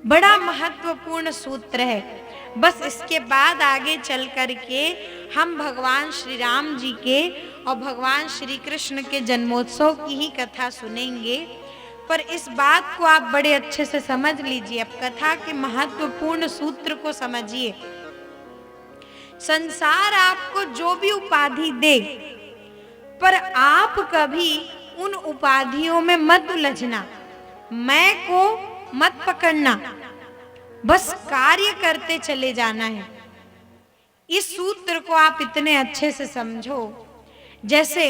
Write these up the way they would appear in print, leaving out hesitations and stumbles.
बड़ा महत्वपूर्ण सूत्र है। बस इसके बाद आगे चल करके हम भगवान श्री राम जी के और भगवान श्री कृष्ण के जन्मोत्सव की ही कथा सुनेंगे। पर इस बात को आप बड़े अच्छे से समझ लीजिए, अब कथा के महत्वपूर्ण सूत्र को समझिए। संसार आपको जो भी उपाधि दे, पर आप कभी उन उपाधियों में मत उलझना, मैं को मत पकड़ना, बस कार्य करते चले जाना है। इस सूत्र को आप इतने अच्छे से समझो। जैसे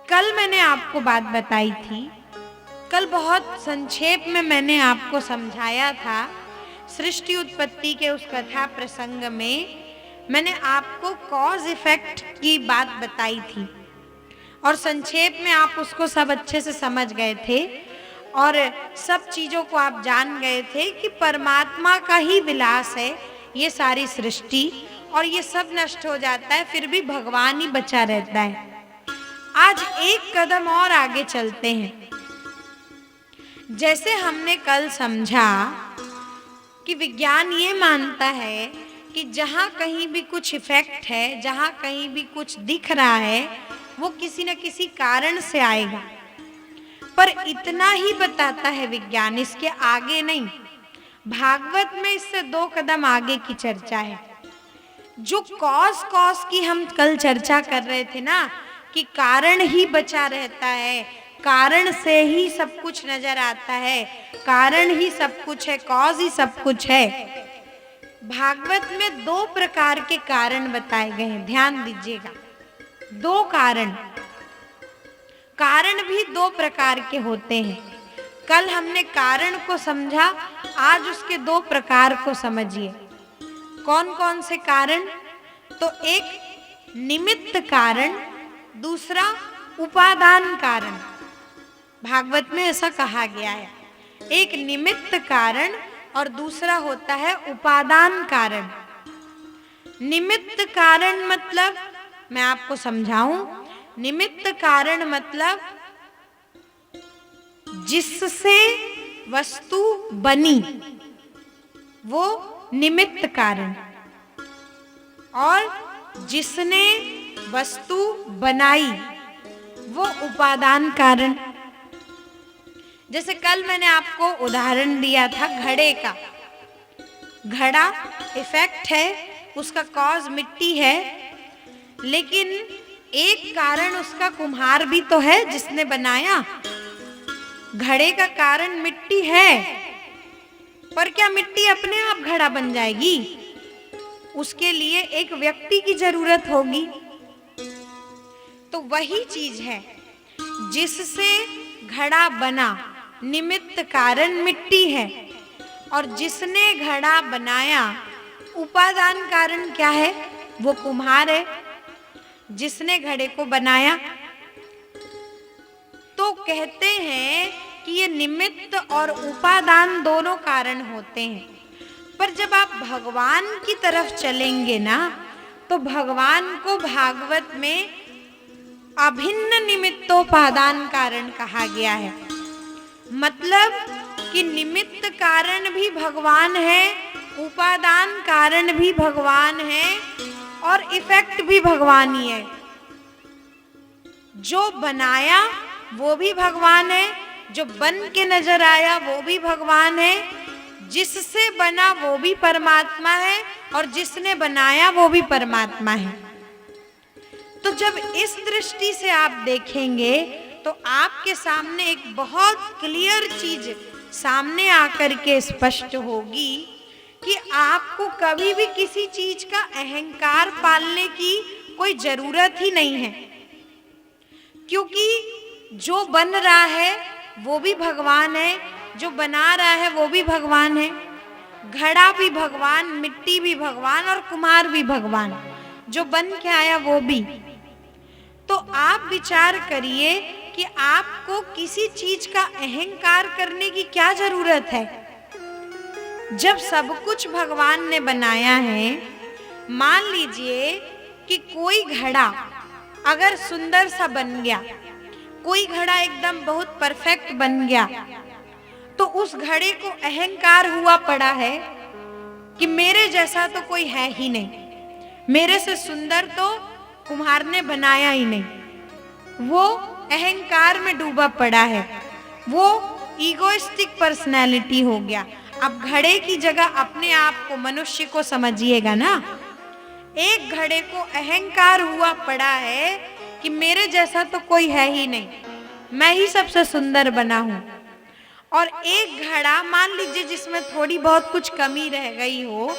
कल मैंने आपको बात बताई थी, कल बहुत संक्षेप में मैंने आपको समझाया था। सृष्टि उत्पत्ति के उस कथा प्रसंग में मैंने आपको कॉज इफेक्ट की बात बताई थी और संक्षेप में आप उसको सब अच्छे से समझ गए थे और सब चीज़ों को आप जान गए थे कि परमात्मा का ही विलास है ये सारी सृष्टि, और ये सब नष्ट हो जाता है, फिर भी भगवान ही बचा रहता है। आज एक कदम और आगे चलते हैं। जैसे हमने कल समझा कि विज्ञान ये मानता है कि जहाँ कहीं भी कुछ इफेक्ट है, जहाँ कहीं भी कुछ दिख रहा है, वो किसी न किसी कारण से आएगा। पर इतना ही बताता है विज्ञान, इसके आगे नहीं। भागवत में इससे 2 कदम आगे की चर्चा है। जो कॉज की हम कल चर्चा कर रहे थे ना, कि कारण ही बचा रहता है, कारण से ही सब कुछ नजर आता है, कारण ही सब कुछ है, कॉज ही सब कुछ है। भागवत में 2 प्रकार के कारण बताए गए हैं, ध्यान दीजिएगा। 2 कारण भी 2 प्रकार के होते हैं। कल हमने कारण को समझा, आज उसके 2 प्रकार को समझिए। कौन कौन से कारण? तो एक निमित्त कारण, दूसरा उपादान कारण। भागवत में ऐसा कहा गया है, एक निमित्त कारण और दूसरा होता है उपादान कारण। निमित्त कारण मतलब, मैं आपको समझाऊं, निमित्त कारण मतलब जिससे वस्तु बनी वो निमित्त कारण, और जिसने वस्तु बनाई वो उपादान कारण। जैसे कल मैंने आपको उदाहरण दिया था घड़े का। घड़ा इफेक्ट है, उसका कॉज मिट्टी है, लेकिन एक कारण उसका कुम्हार भी तो है जिसने बनाया। घड़े का कारण मिट्टी है, पर क्या मिट्टी अपने आप घड़ा बन जाएगी? उसके लिए एक व्यक्ति की जरूरत होगी। तो वही चीज है, जिससे घड़ा बना निमित्त कारण मिट्टी है, और जिसने घड़ा बनाया उपादान कारण क्या है? वो कुम्हार है जिसने घड़े को बनाया। तो कहते हैं कि ये निमित्त और उपादान दोनों कारण होते हैं। पर जब आप भगवान की तरफ चलेंगे ना, तो भगवान को भागवत में अभिन्न निमित्तोपादान कारण कहा गया है। मतलब कि निमित्त कारण भी भगवान है, उपादान कारण भी भगवान है, और इफेक्ट भी भगवान ही है। जो बनाया वो भी भगवान है, जो बन के नजर आया वो भी भगवान है, जिससे बना वो भी परमात्मा है, और जिसने बनाया वो भी परमात्मा है। तो जब इस दृष्टि से आप देखेंगे तो आपके सामने एक बहुत क्लियर चीज सामने आकर के स्पष्ट होगी कि आपको कभी भी किसी चीज का अहंकार पालने की कोई जरूरत ही नहीं है, क्योंकि जो बन रहा है वो भी भगवान है, जो बना रहा है वो भी भगवान है। घड़ा भी भगवान, मिट्टी भी भगवान, और कुम्हार भी भगवान, जो बन के आया वो भी। तो आप विचार करिए कि आपको किसी चीज का अहंकार करने की क्या जरूरत है, जब सब कुछ भगवान ने बनाया है। मान लीजिए कि कोई घड़ा अगर सुंदर सा बन गया, कोई घड़ा एकदम बहुत परफेक्ट बन गया, तो उस घड़े को अहंकार हुआ पड़ा है कि मेरे जैसा तो कोई है ही नहीं, मेरे से सुंदर तो कुम्हार ने बनाया ही नहीं। वो अहंकार में डूबा पड़ा है, वो ईगोइस्टिक पर्सनैलिटी हो गया। अब घड़े की जगह अपने आप को, मनुष्य को समझिएगा ना। एक घड़े को अहंकार हुआ पड़ा है कि मेरे जैसा तो कोई है ही नहीं, मैं ही सबसे सुंदर बना हूं। और एक घड़ा मान लीजिए जिसमें थोड़ी बहुत कुछ कमी रह गई हो,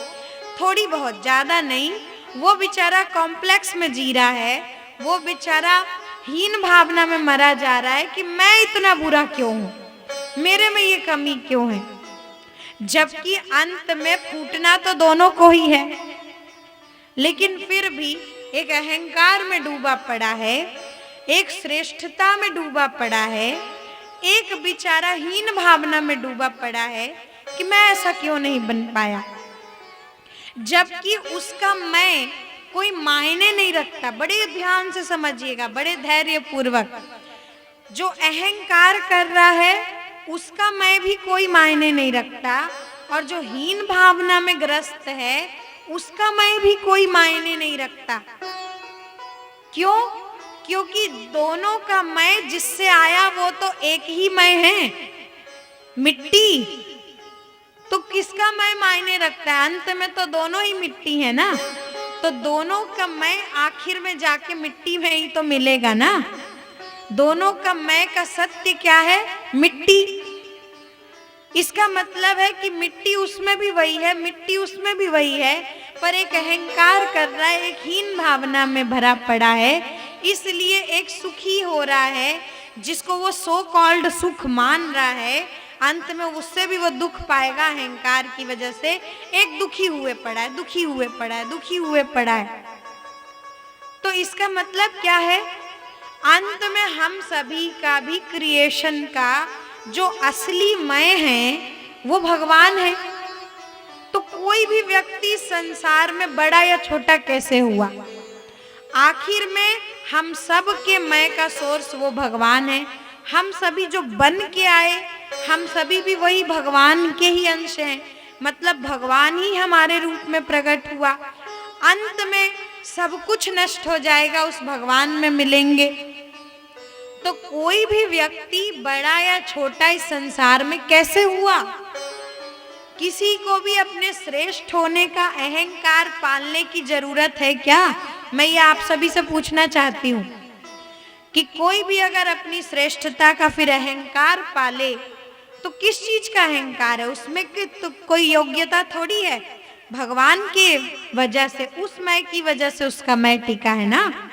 थोड़ी बहुत, ज्यादा नहीं, वो बेचारा कॉम्प्लेक्स में जी रहा है, वो बेचारा हीन भावना में मरा जा रहा है कि मैं इतना बुरा क्यों हूं, मेरे में ये कमी क्यों है। जबकि अंत में फूटना तो दोनों को ही है, लेकिन फिर भी एक अहंकार में डूबा पड़ा है, एक श्रेष्ठता में डूबा पड़ा है, एक बेचारा हीन भावना में डूबा पड़ा है कि मैं ऐसा क्यों नहीं बन पाया। जबकि उसका मैं कोई मायने नहीं रखता। बड़े ध्यान से समझिएगा, बड़े धैर्य पूर्वक। जो अहंकार कर रहा है उसका मैं भी कोई मायने नहीं रखता, और जो हीन भावना में ग्रस्त है उसका मैं भी कोई मायने नहीं रखता। क्यों? क्योंकि दोनों का मैं जिससे आया वो तो एक ही मैं है, मिट्टी। तो किसका मैं मायने रखता है? अंत में तो दोनों ही मिट्टी है ना। तो दोनों का मैं आखिर में जाके मिट्टी में ही तो मिलेगा ना। दोनों का मैं का सत्य क्या है? मिट्टी। इसका मतलब है कि मिट्टी उसमें भी वही है, मिट्टी उसमें भी वही है, पर एक अहंकार कर रहा है, एक हीन भावना में भरा पड़ा है, इसलिए एक सुखी हो रहा है, जिसको वो सो कॉल्ड सुख मान रहा है, अंत में उससे भी वो दुख पाएगा अहंकार की वजह से। एक दुखी हुए पड़ा है, दुखी हुए पड़ा है, दुखी हुए पड़ा है। तो इसका मतलब क्या है? अंत में हम सभी का भी क्रिएशन का जो असली मैं है वो भगवान है। तो कोई भी व्यक्ति संसार में बड़ा या छोटा कैसे हुआ, आखिर में हम सब के मैं का सोर्स वो भगवान है। हम सभी जो बन के आए, हम सभी भी वही भगवान के ही अंश हैं, मतलब भगवान ही हमारे रूप में प्रकट हुआ। अंत में सब कुछ नष्ट हो जाएगा, उस भगवान में मिलेंगे। तो कोई भी व्यक्ति बड़ा या छोटा इस संसार में कैसे हुआ? किसी को भी अपने श्रेष्ठ होने का अहंकार पालने की जरूरत है क्या? मैं ये आप सभी से पूछना चाहती हूँ कि कोई भी अगर अपनी श्रेष्ठता का फिर अहंकार पाले तो किस चीज का अहंकार है उसमें? कि तो कोई योग्यता थोड़ी है, भगवान की वजह से, उस मैं की वजह से उसका मैं टिका है ना।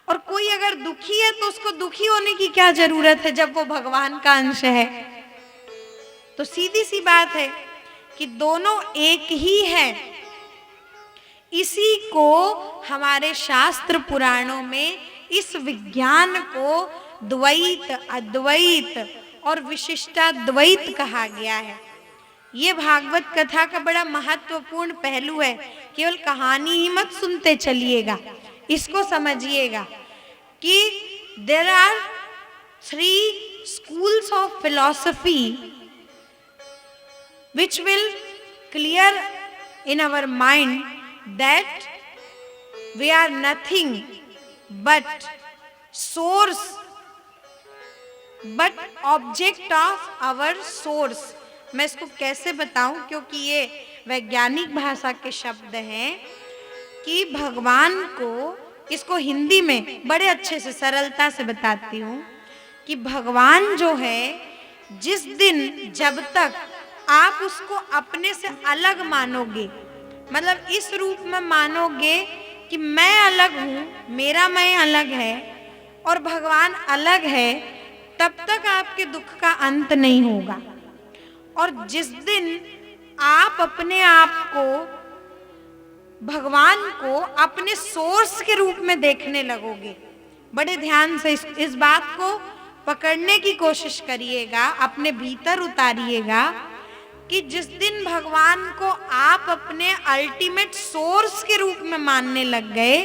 और कोई अगर दुखी है तो उसको दुखी होने की क्या जरूरत है जब वो भगवान का अंश है? तो सीधी सी बात है कि दोनों एक ही है। इसी को हमारे शास्त्र पुराणों में इस विज्ञान को द्वैत, अद्वैत और विशिष्टाद्वैत कहा गया है। ये भागवत कथा का बड़ा महत्वपूर्ण पहलू है। केवल कहानी ही मत सुनते चलिएगा, इसको समझिएगा कि there are 3 schools of philosophy which will clear in our mind that we are nothing but source, but object of our source। मैं इसको कैसे बताऊं, क्योंकि ये वैज्ञानिक भाषा के शब्द हैं कि भगवान को, इसको हिंदी में बड़े अच्छे से सरलता से बताती हूँ कि भगवान जो है, जिस दिन जब तक आप उसको अपने से अलग मानोगे, मतलब इस रूप में मानोगे कि मैं अलग हूँ, मेरा मैं अलग है और भगवान अलग है, तब तक आपके दुख का अंत नहीं होगा। और जिस दिन आप अपने आप को, भगवान को अपने सोर्स के रूप में देखने लगोगे, बड़े ध्यान से इस बात को पकड़ने की कोशिश करिएगा, अपने भीतर उतारिएगा कि जिस दिन भगवान को आप अपने अल्टीमेट सोर्स के रूप में मानने लग गए,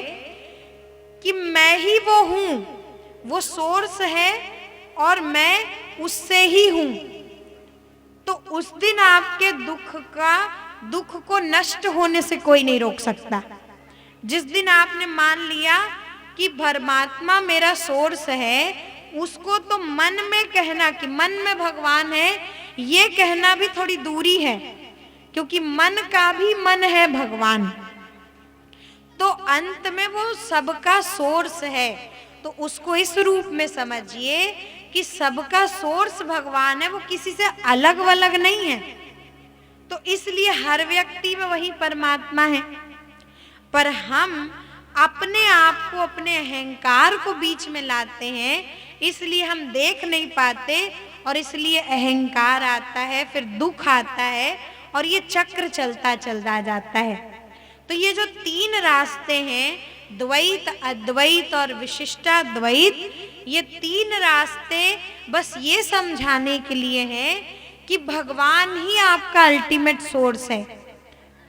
कि मैं ही वो हूं, वो सोर्स है और मैं उससे ही हूं, तो उस दिन आपके दुख को नष्ट होने से कोई नहीं रोक सकता। जिस दिन आपने मान लिया कि परमात्मा मेरा सोर्स है, उसको तो मन में कहना कि मन में भगवान है, ये कहना भी थोड़ी दूरी है, क्योंकि मन का भी मन है भगवान। तो अंत में वो सबका सोर्स है, तो उसको इस रूप में समझिए कि सबका सोर्स भगवान है, वो किसी से अलग वलग नहीं है। तो इसलिए हर व्यक्ति में वही परमात्मा है, पर हम अपने आप को, अपने अहंकार को बीच में लाते हैं, इसलिए हम देख नहीं पाते और इसलिए अहंकार आता है, फिर दुख आता है और ये चक्र चलता चलता जाता है। तो ये जो तीन रास्ते हैं, द्वैत, अद्वैत और विशिष्टाद्वैत, ये तीन रास्ते बस ये समझाने के लिए हैं कि भगवान ही आपका अल्टीमेट सोर्स है।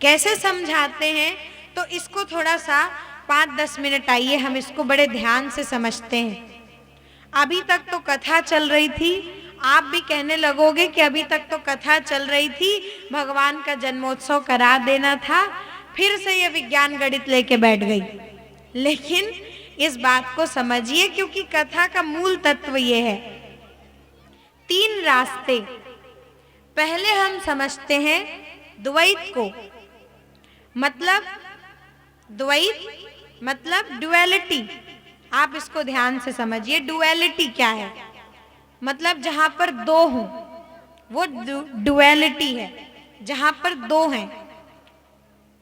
कैसे समझाते हैं, तो इसको थोड़ा सा 5-10 मिनट आइए हम इसको बड़े ध्यान से समझते हैं। अभी तक तो कथा चल रही थी, आप भी कहने लगोगे कि अभी तक तो कथा चल रही थी, भगवान का जन्मोत्सव करा देना था, फिर से ये विज्ञान गणित लेके बैठ गई। लेकिन इस बात को समझिए, क्योंकि कथा का मूल तत्व ये है, तीन रास्ते। पहले हम समझते हैं द्वैत को, मतलब द्वैत मतलब डुअलिटी। आप इसको ध्यान से समझिए, डुअलिटी क्या है, मतलब जहां पर दो हों वो डुअलिटी है, जहां पर दो हैं,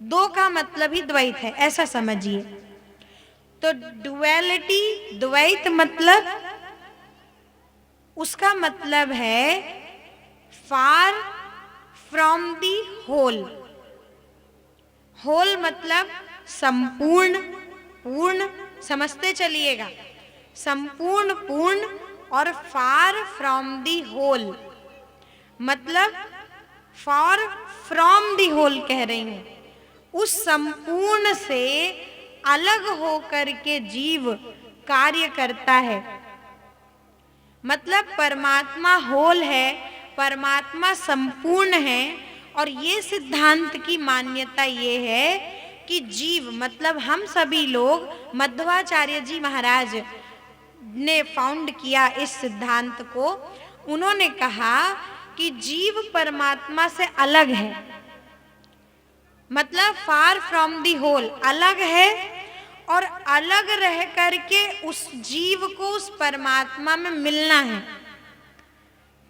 दो का मतलब ही द्वैत है, ऐसा समझिए। तो डुअलिटी, द्वैत मतलब, उसका मतलब है far from the whole. Whole मतलब संपूर्ण, पूर्ण, समझते चलिएगा, संपूर्ण, पूर्ण, और फार फ्रॉम दी होल मतलब फार फ्रॉम दी होल कह रही हूं, उस संपूर्ण से अलग होकर के जीव कार्य करता है। मतलब परमात्मा होल है, परमात्मा संपूर्ण है, और ये सिद्धांत की मान्यता ये है कि जीव मतलब हम सभी लोग, मध्वाचार्य जी महाराज ने फाउंड किया इस सिद्धांत को। उन्होंने कहा कि जीव परमात्मा से अलग है, मतलब फार फ्रॉम दी होल, अलग है, और अलग रह करके उस जीव को उस परमात्मा में मिलना है।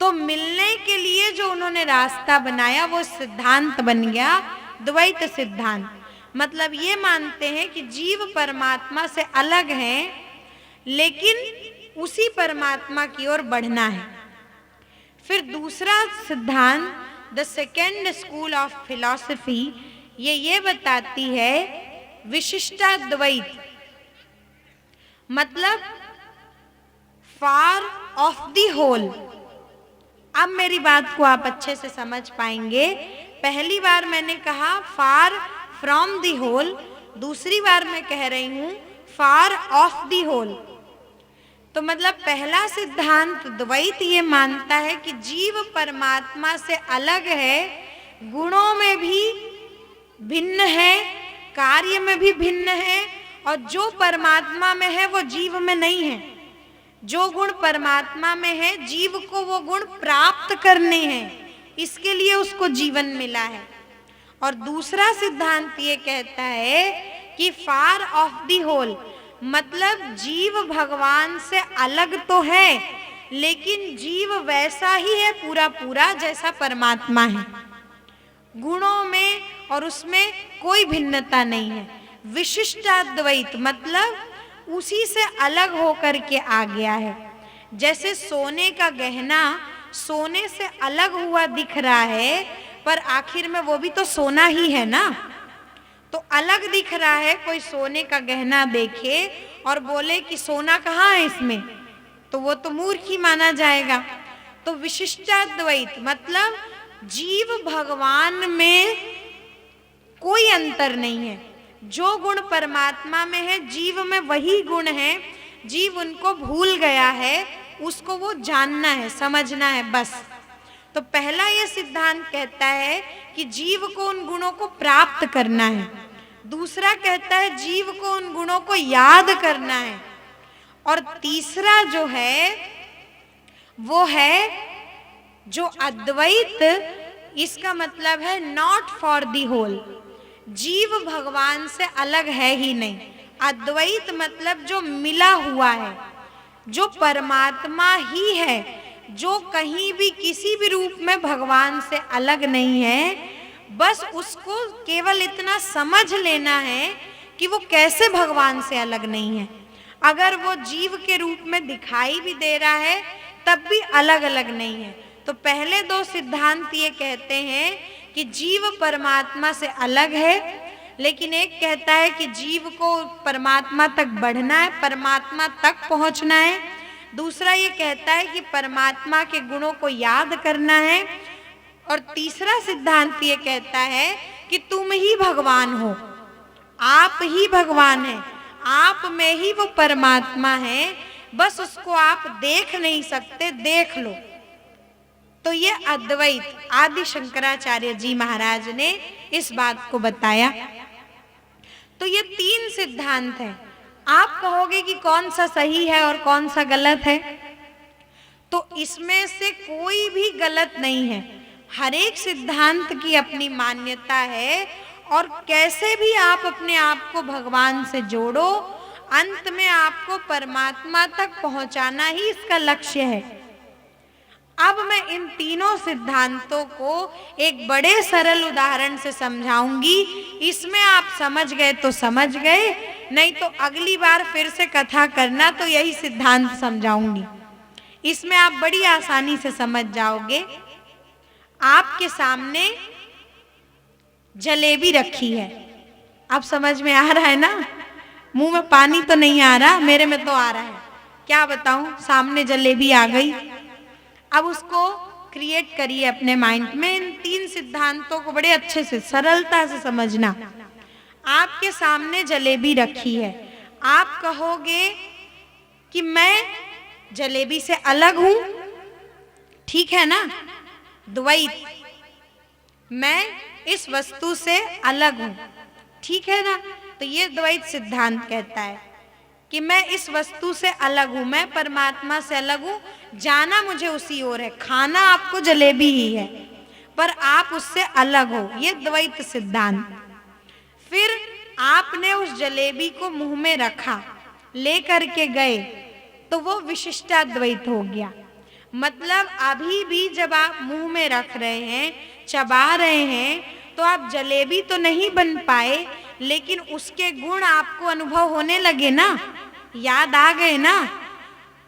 तो मिलने के लिए जो उन्होंने रास्ता बनाया वो सिद्धांत बन गया द्वैत सिद्धांत। मतलब ये मानते हैं कि जीव परमात्मा से अलग हैं, लेकिन उसी परमात्मा की ओर बढ़ना है। फिर दूसरा सिद्धांत, the second school of philosophy, ये बताती है विशिष्टाद्वैत, मतलब फार ऑफ दी होल। अब मेरी बात को आप अच्छे से समझ पाएंगे। पहली बार मैंने कहा फार फ्रॉम दी होल, दूसरी बार मैं कह रही हूं फार ऑफ दी होल। तो मतलब पहला सिद्धांत द्वैत ये मानता है कि जीव परमात्मा से अलग है, गुणों में भी भिन्न है, कार्य में भी भिन्न है, और जो परमात्मा में है वो जीव में नहीं है। जो गुण परमात्मा में है, जीव को वो गुण प्राप्त करने हैं, इसके लिए उसको जीवन मिला है। और दूसरा सिद्धांत ये कहता है कि फार ऑफ दी होल, मतलब जीव भगवान से अलग तो है, लेकिन जीव वैसा ही है पूरा पूरा जैसा परमात्मा है, गुणों में और उसमें कोई भिन्नता नहीं है। विशिष्टाद्वैत मतलब उसी से अलग होकर के आ गया है। जैसे सोने का गहना सोने से अलग हुआ दिख रहा है, पर आखिर में वो भी तो सोना ही है ना। तो अलग दिख रहा है, कोई सोने का गहना देखे और बोले कि सोना कहाँ है इसमें, तो वो तो मूर्ख ही माना जाएगा। तो विशिष्टाद्वैत मतलब जीव भगवान में कोई अंतर नहीं है, जो गुण परमात्मा में है जीव में वही गुण है, जीव उनको भूल गया है, उसको वो जानना है, समझना है बस। तो पहला ये सिद्धांत कहता है कि जीव को उन गुणों को प्राप्त करना है। दूसरा कहता है जीव को उन गुणों को याद करना है। और तीसरा जो है वो है जो अद्वैत, इसका मतलब है नॉट फॉर दी होल। जीव भगवान से अलग है ही नहीं। अद्वैत मतलब जो मिला हुआ है, जो परमात्मा ही है, जो कहीं भी किसी भी रूप में भगवान से अलग नहीं है। बस उसको केवल इतना समझ लेना है कि वो कैसे भगवान से अलग नहीं है। अगर वो जीव के रूप में दिखाई भी दे रहा है तब भी अलग अलग नहीं है। तो पहले दो सिद्धांत ये कहते हैं कि जीव परमात्मा से अलग है, लेकिन एक कहता है कि जीव को परमात्मा तक बढ़ना है, परमात्मा तक पहुंचना है। दूसरा ये कहता है कि परमात्मा के गुणों को याद करना है। और तीसरा सिद्धांत ये कहता है कि तुम ही भगवान हो, आप ही भगवान हैं, आप में ही वो परमात्मा है, बस उसको आप देख नहीं सकते, देख लो। तो ये अद्वैत आदि शंकराचार्य जी महाराज ने इस बात को बताया। तो ये तीन सिद्धांत हैं। आप कहोगे कि कौन सा सही है और कौन सा गलत है, तो इसमें से कोई भी गलत नहीं है। हर एक सिद्धांत की अपनी मान्यता है, और कैसे भी आप अपने आप को भगवान से जोड़ो, अंत में आपको परमात्मा तक पहुंचाना ही इसका लक्ष्य है। अब मैं इन तीनों सिद्धांतों को एक बड़े सरल उदाहरण से समझाऊंगी। इसमें आप समझ गए तो समझ गए, नहीं तो अगली बार फिर से कथा करना तो यही सिद्धांत समझाऊंगी। इसमें आप बड़ी आसानी से समझ जाओगे। आपके सामने जलेबी रखी है, अब समझ में आ रहा है ना? मुंह में पानी तो नहीं आ रहा, मेरे में तो आ रहा है। क्या बताऊं, सामने जलेबी आ गई। अब उसको क्रिएट करिए अपने माइंड में। इन तीन सिद्धांतों को बड़े अच्छे से सरलता से समझना। आपके सामने जलेबी रखी है, आप कहोगे कि मैं जलेबी से अलग हूं, ठीक है ना? द्वैत, मैं इस वस्तु से अलग हूं, ठीक है ना? तो ये द्वैत सिद्धांत कहता है कि मैं इस वस्तु से अलग हूं, मैं परमात्मा से अलग हूं, जाना मुझे उसी ओर है, खाना आपको जलेबी ही है, पर आप उससे अलग हो। ये द्वैत सिद्धांत। फिर आपने उस जलेबी को मुंह में रखा, ले करके गए, तो वो विशिष्टाद्वैत हो गया। मतलब अभी भी जब आप मुंह में रख रहे हैं, चबा रहे हैं, तो आप जलेबी तो नहीं बन पाए, लेकिन उसके गुण आपको अनुभव होने लगे ना, याद आ गए ना।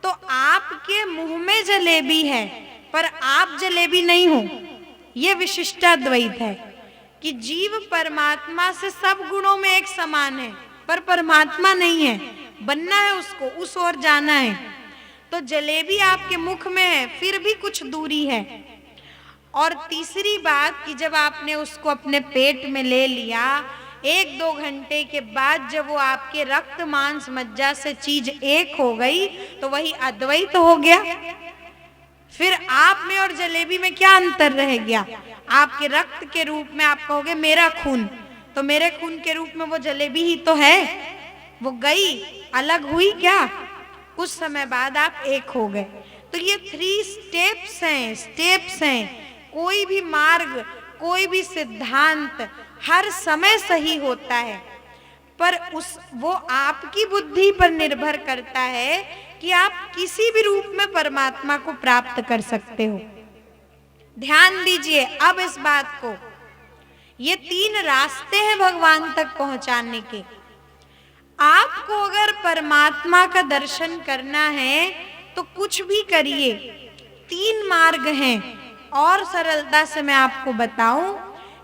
तो आपके मुंह में जलेबी है, पर आप जलेबी नहीं हो। ये विशिष्टाद्वैत है कि जीव परमात्मा से सब गुणों में एक समान है, पर परमात्मा नहीं है, बनना है उसको, उस ओर जाना है। तो जलेबी आपके मुख में है, फिर भी कुछ दूरी है। और तीसरी बात कि जब आपने उसको अपने पेट में ले लिया, 1-2 घंटे के बाद जब वो आपके रक्त मांस मज्जा से चीज एक हो गई, तो वही अद्वैत हो गया। फिर आप में और जलेबी में क्या अंतर रह गया? आपके रक्त के रूप में आप कहोगे मेरा खून, तो मेरे खून के रूप में वो जलेबी ही तो है, वो गई, अलग हुई क्या? कुछ समय बाद आप एक हो गए। तो ये 3 स्टेप्स हैं। कोई भी मार्ग, कोई भी सिद्धांत हर समय सही होता है, पर वो आपकी बुद्धि पर निर्भर करता है कि आप किसी भी रूप में परमात्मा को प्राप्त कर सकते हो। ध्यान दीजिए अब इस बात को। ये 3 रास्ते हैं भगवान तक पहुंचाने के। आपको अगर परमात्मा का दर्शन करना है तो कुछ भी करिए, 3 मार्ग हैं। और सरलता से मैं आपको बताऊं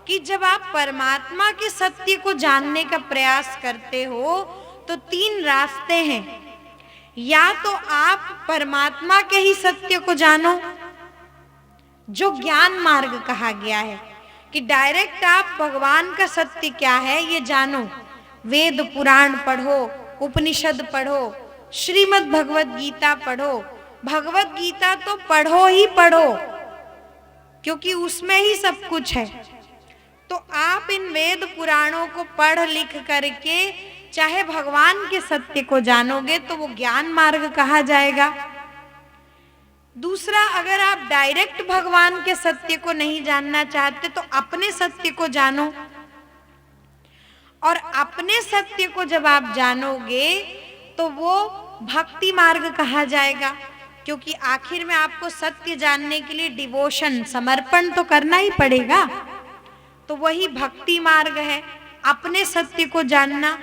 कि जब आप परमात्मा के सत्य को जानने का प्रयास करते हो तो 3 रास्ते हैं। या तो आप परमात्मा के ही सत्य को जानो, जो ज्ञान मार्ग कहा गया है कि डायरेक्ट आप भगवान का सत्य क्या है ये जानो, वेद पुराण पढ़ो, उपनिषद पढ़ो, श्रीमद् भगवत गीता पढ़ो। भगवत गीता तो पढ़ो ही पढ़ो, क्योंकि उसमें ही सब कुछ है। तो आप इन वेद पुराणों को पढ़ लिख करके चाहे भगवान के सत्य को जानोगे तो वो ज्ञान मार्ग कहा जाएगा। दूसरा, अगर आप डायरेक्ट भगवान के सत्य को नहीं जानना चाहते तो अपने सत्य को जानो, और अपने सत्य को जब आप जानोगे तो वो भक्ति मार्ग कहा जाएगा, क्योंकि आखिर में आपको सत्य जानने के लिए डिवोशन, समर्पण तो करना ही पड़ेगा। तो वही भक्ति मार्ग है, अपने सत्य को जानना।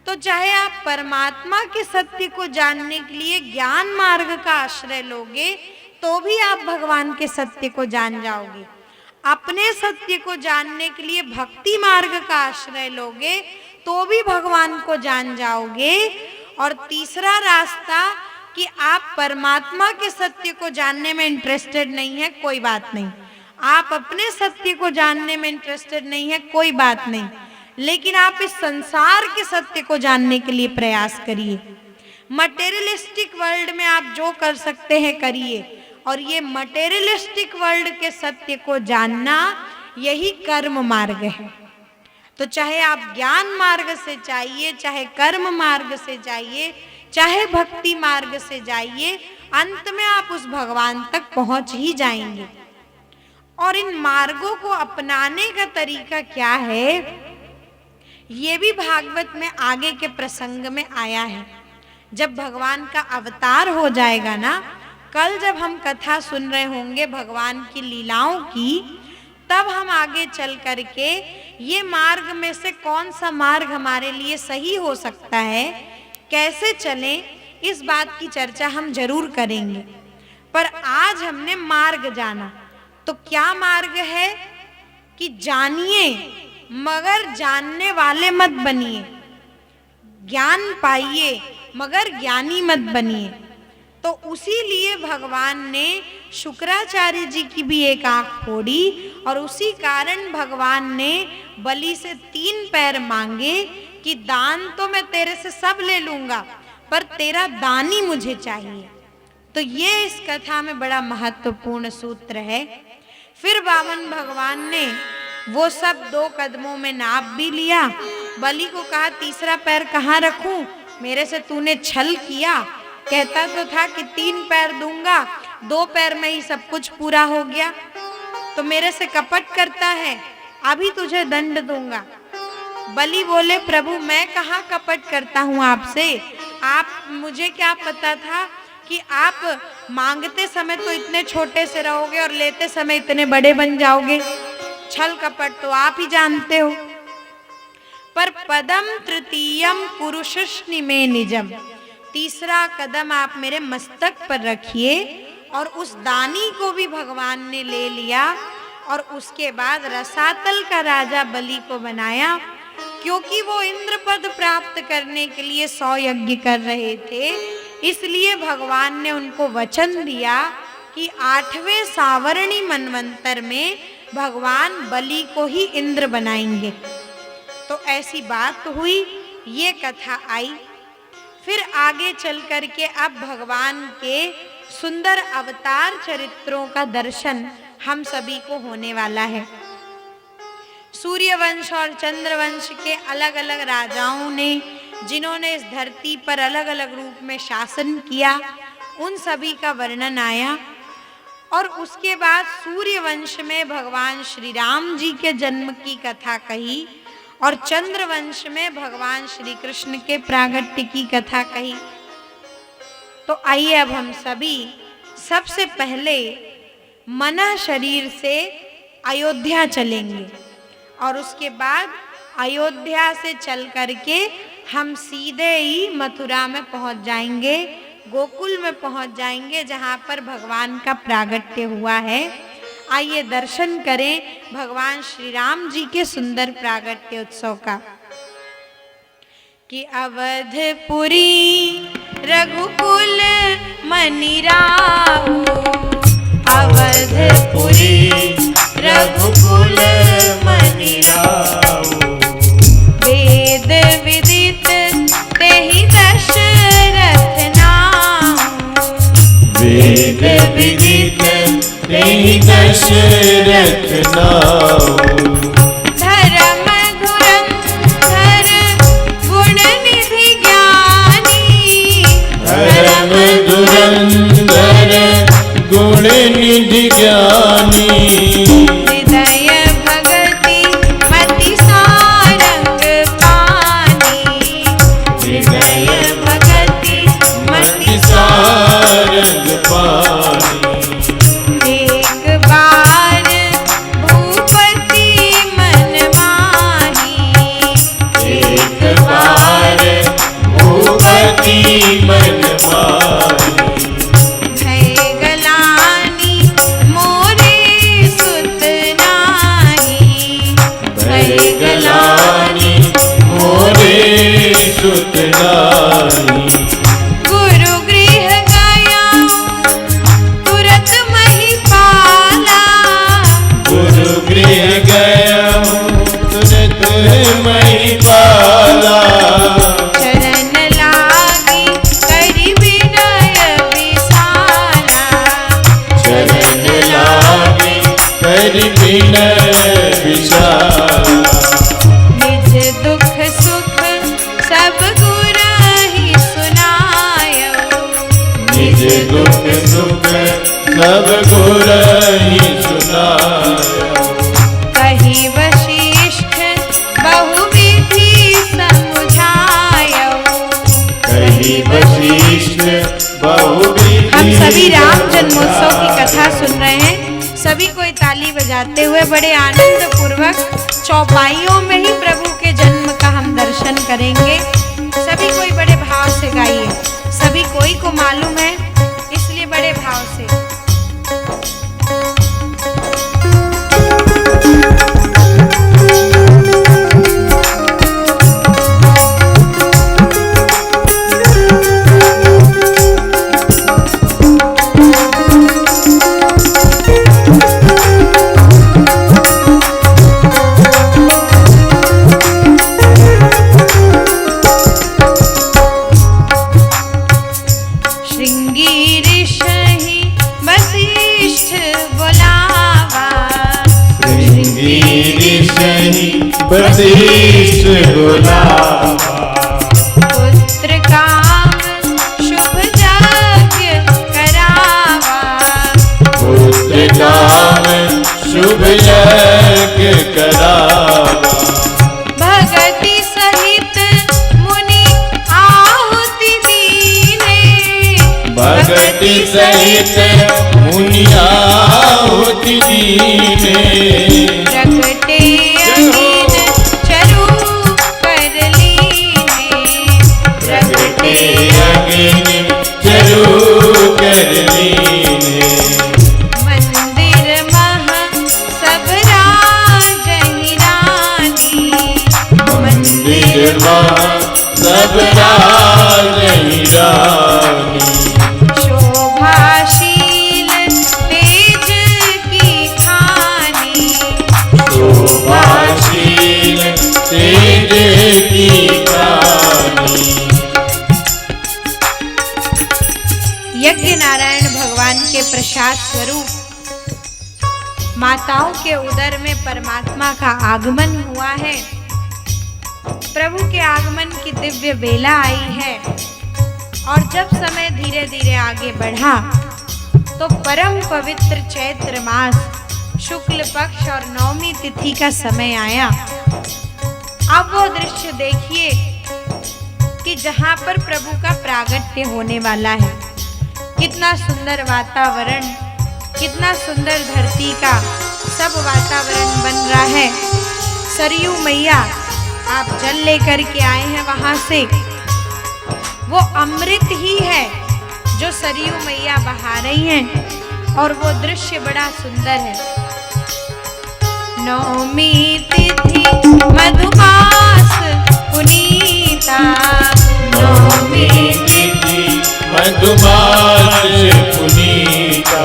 तो चाहे आप परमात्मा के सत्य को जानने के लिए ज्ञान मार्ग का आश्रय लोगे तो भी आप भगवान के सत्य को जान जाओगे। अपने सत्य को जानने के लिए भक्ति मार्ग का आश्रय लोगे तो भी भगवान को जान जाओगे। और तीसरा रास्ता कि आप परमात्मा के सत्य को जानने में इंटरेस्टेड नहीं है, कोई बात नहीं। आप अपने सत्य को जानने में इंटरेस्टेड नहीं है, कोई बात नहीं, लेकिन आप इस संसार के सत्य को जानने के लिए प्रयास करिए। मटेरियलिस्टिक वर्ल्ड में आप जो कर सकते हैं करिए, और ये मटेरियलिस्टिक वर्ल्ड के सत्य को जानना यही कर्म मार्ग है। तो चाहे आप ज्ञान मार्ग से जाइए, चाहे कर्म मार्ग से जाइए, चाहे भक्ति मार्ग से जाइए, अंत में आप उस भगवान तक पहुंच ही जाएंगे। और इन मार्गों को अपनाने का तरीका क्या है, ये भी भागवत में आगे के प्रसंग में आया है। जब भगवान का अवतार हो जाएगा ना, कल जब हम कथा सुन रहे होंगे भगवान की लीलाओं की, तब हम आगे चल करके ये मार्ग में से कौन सा मार्ग हमारे लिए सही हो सकता है, कैसे चलें, इस बात की चर्चा हम जरूर करेंगे। पर आज हमने मार्ग जाना, तो क्या मार्ग है कि जानिए मगर जानने वाले मत बनिए, ज्ञान पाइए मगर ज्ञानी मत बनिए। तो उसी लिए भगवान ने शुक्राचार्य जी की भी एक आंख फोड़ी, और उसी कारण भगवान ने बलि से 3 पैर मांगे कि दान तो मैं तेरे से सब ले लूंगा, पर तेरा दान ही मुझे चाहिए। तो ये इस कथा में बड़ा महत्वपूर्ण सूत्र है। फिर वामन भगवान ने वो सब 2 कदमों में नाप भी लिया। बलि को कहा, तीसरा पैर कहाँ रखूं, मेरे से तूने छल किया। कहता तो था कि 3 पैर दूंगा, 2 पैर में ही सब कुछ पूरा हो गया, तो मेरे से कपट करता है, अभी तुझे दंड दूंगा। बलि बोले, प्रभु मैं कहाँ कपट करता हूँ आपसे, आप, मुझे क्या पता था कि आप मांगते समय तो इतने छोटे से रहोगे और लेते समय इतने बड़े बन जाओगे। छल कपट तो आप ही जानते हो। पर पदम तृतीयम पुरुषस्नि में निजम, तीसरा कदम आप मेरे मस्तक पर रखिए। और उस दानी को भी भगवान ने ले लिया, और उसके बाद रसातल का राजा बलि को बनाया, क्योंकि वो इंद्र पद प्राप्त करने के लिए 100 यज्ञ कर रहे थे। इसलिए भगवान ने उनको वचन दिया कि 8वें सावरणी मनवंतर में भगवान बलि को ही इंद्र बनाएंगे। तो ऐसी बात हुई, ये कथा आई। फिर आगे चल करके अब भगवान के सुंदर अवतार चरित्रों का दर्शन हम सभी को होने वाला है। सूर्यवंश और चंद्रवंश के अलग अलग राजाओं ने, जिन्होंने इस धरती पर अलग अलग रूप में शासन किया, उन सभी का वर्णन आया। और उसके बाद सूर्यवंश में भगवान श्री राम जी के जन्म की कथा कही, और चंद्रवंश में भगवान श्री कृष्ण के प्रागट्य की कथा कही। तो आइए अब हम सभी सबसे पहले मना शरीर से अयोध्या चलेंगे, और उसके बाद अयोध्या से चल करके हम सीधे ही मथुरा में पहुंच जाएंगे, गोकुल में पहुंच जाएंगे, जहां पर भगवान का प्रागट्य हुआ है। आइए दर्शन करें भगवान श्री राम जी के सुंदर प्रागट्य उत्सव का। कि अवधपुरी रघुकुल मनि राऊ, अवधपुरी रघुकुल मनि राऊ, वेद वेद विदित तेहि दशरथ नाम। धर्म धुरंधर गुण निधि ज्ञानी, धर्म धुरंधर गुण निधि ज्ञानी। हृदय भगति मति सारंग पानी, हृदय भगति मति सारंग पानी। एक बार भूपति मन माही, एक बार भूपति मन माही। भय गलानी मोरे सुत नाही, भय गलानी मोरे सुत नारी। गुरु गृह गया तुरत महिपाला, गुरु गृह गया तुरत महिपाला। चरण लागी करि विनय विसाला, चरण लागे कर विनय विशाला। निज दुख सुख सब गुरहि सुनायो, निज दुख सुख सब गुरहि सुनायो। कही वशिष्ठ बहुविधि समझायो, कही वशिष्ठ बहुविधि। हम सभी राम जन्मोत्सव की कथा सुन रहे हैं। सभी कोई ताली बजाते हुए बड़े आनंद पूर्वक चौपाइयों में ही प्रभु के जन्म का हम दर्शन करेंगे। सभी कोई बड़े भाव से गाइए। सभी कोई को मालूम है, इसलिए बड़े भाव से। श्रृंगी ऋषि वशिष्ठ बोलावा, श्रृंगी ऋषि वशिष्ठ बोलावा। पुत्र काम शुभ यज्ञ करावा, पुत्र काम शुभ यज्ञ करावा। भगति सहित मुनि आहुति दीने, भगति सहित मुनिया होती दीने। प्रगटे अमीन चरु कर लीने, प्रगटे अग्नि चरु कर लीने। मंदिर मह सब राजहि रानी, मंदिर मां सब राजहि रानी। शोभाशील तेज की खानी, शोभाशील तेज की खानी। यज्ञ नारायण भगवान के प्रसाद स्वरूप माताओं के उदर में परमात्मा का आगमन हुआ है। प्रभु के आगमन की दिव्य बेला आई है। और जब समय धीरे धीरे आगे बढ़ा तो परम पवित्र चैत्र मास शुक्ल पक्ष और नवमी तिथि का समय आया। अब वो दृश्य देखिए कि जहाँ पर प्रभु का प्रागट्य होने वाला है। कितना सुंदर वातावरण, कितना सुंदर धरती का सब वातावरण बन रहा है। सरयू मैया आप जल लेकर के आए हैं वहां से, वो अमृत ही है जो सरयू मैया बहा रही हैं और वो दृश्य बड़ा सुंदर है। नवमी तिथि मधुमास पुनीता, नवमी तिथि मधुमास पुनीता।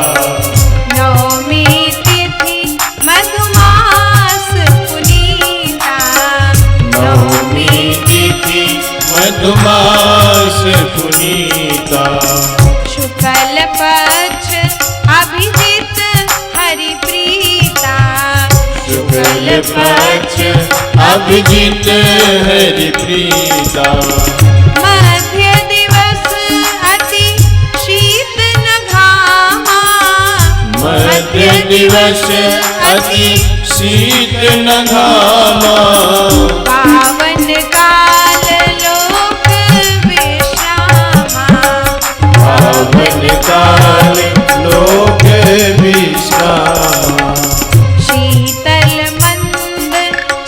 नवमी तिथि मधुमास पुनीता, नवमी तिथि मधुमास पुनीता। शुक्ल पक्ष अभिजित हरि प्रीता, शुक्ल पक्ष अभिजित हरि प्रीता, मध्य दिवस अति शीत न घामा, मध्य दिवस अति शीत न घामा, पावन काल लोक विश्रामा, पावन काल लोक विश्रामा, शीतल मंद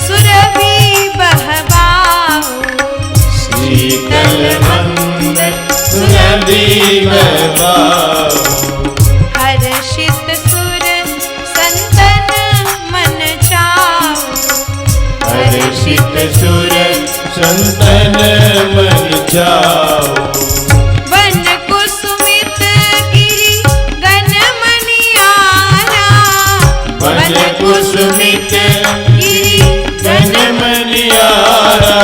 सुरभि बहवाओ, शीतल मंद सुरभि बहवाओ, हर्षित सुर संतन मन चाओ, हर्षित सुर संतन मन जाओ, वन कुसुमित गिरि गन मनियारा, वन कुसुमित गिरि गन मनियारा,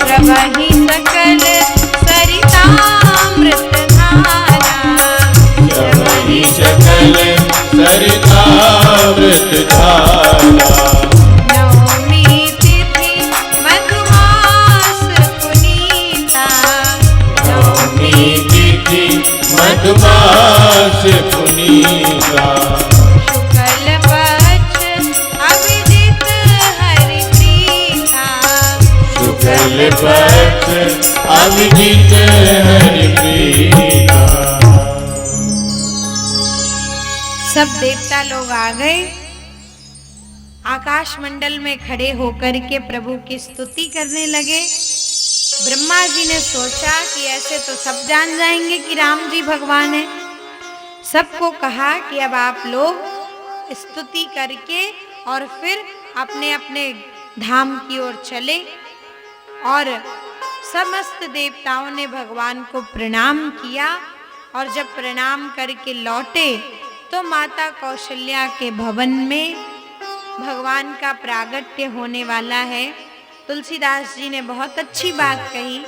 प्रवहि सकल सरितामृत धारा, प्रवहि सकल सरितामृत धारा, नवमी तिथि मधुमास पुनीता, नवमी तिथि मधुमास पुनीता, शुक्ल पक्ष अभिजित हरि प्रीता, शुक्ल पक्ष अभिजित हरि प्रीता। सब देवता लोग आ गए, आकाश मंडल में खड़े होकर के प्रभु की स्तुति करने लगे। ब्रह्मा जी ने सोचा कि ऐसे तो सब जान जाएंगे कि राम जी भगवान है। सबको कहा कि अब आप लोग स्तुति करके और फिर अपने अपने धाम की ओर चले। और समस्त देवताओं ने भगवान को प्रणाम किया और जब प्रणाम करके लौटे तो माता कौशल्या के भवन में भगवान का प्रागट्य होने वाला है। तुलसीदास जी ने बहुत अच्छी बात कही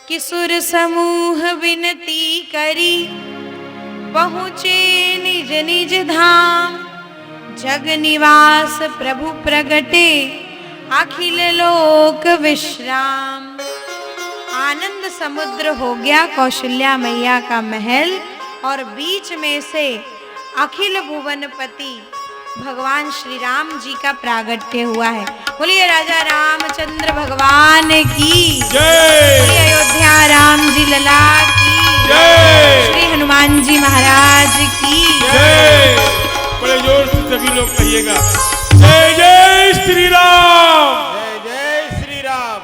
कि सुर समूह विनती करी पहुँचे निज निज धाम, जग निवास प्रभु प्रगटे अखिल लोक विश्राम। आनंद समुद्र हो गया कौशल्या मैया का महल और बीच में से अखिल भुवनपति भगवान श्री राम जी का प्रागट्य हुआ है। बोलिए राजा रामचंद्र भगवान की जय, बोलिए अयोध्या राम जी लला की जय, श्री हनुमान जी महाराज की जय। बड़े जोर से सभी लोग कहिएगा जय जय श्री राम, जय जय श्री राम।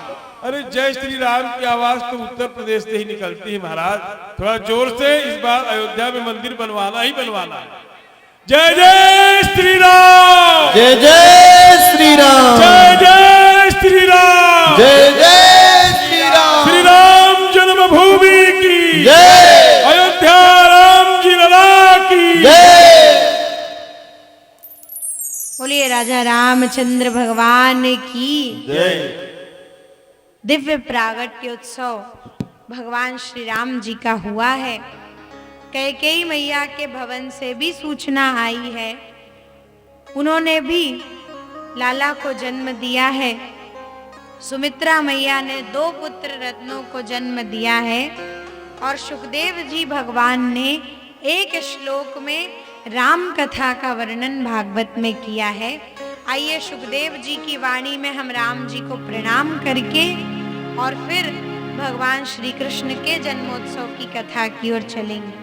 अरे जय श्री राम की आवाज तो उत्तर प्रदेश से ही निकलती है महाराज। थोड़ा जोर से इस बार अयोध्या में मंदिर बनवाना ही बनवाना है। जय जय श्री राम, जय जय श्री राम, जय जय श्री राम, जय जय श्री राम, श्री राम जन्मभूमि की जय, अयोध्या राम जी लला की जय। बोलिए राजा रामचंद्र भगवान की जय। दिव्य प्रागट्य उत्सव भगवान श्री राम जी का हुआ है। कैकेयी मैया के भवन से भी सूचना आई है, उन्होंने भी लाला को जन्म दिया है। सुमित्रा मैया ने 2 पुत्र रत्नों को जन्म दिया है और सुखदेव जी भगवान ने एक श्लोक में राम कथा का वर्णन भागवत में किया है। आइए सुखदेव जी की वाणी में हम राम जी को प्रणाम करके और फिर भगवान श्री कृष्ण के जन्मोत्सव की कथा की ओर चलेंगे।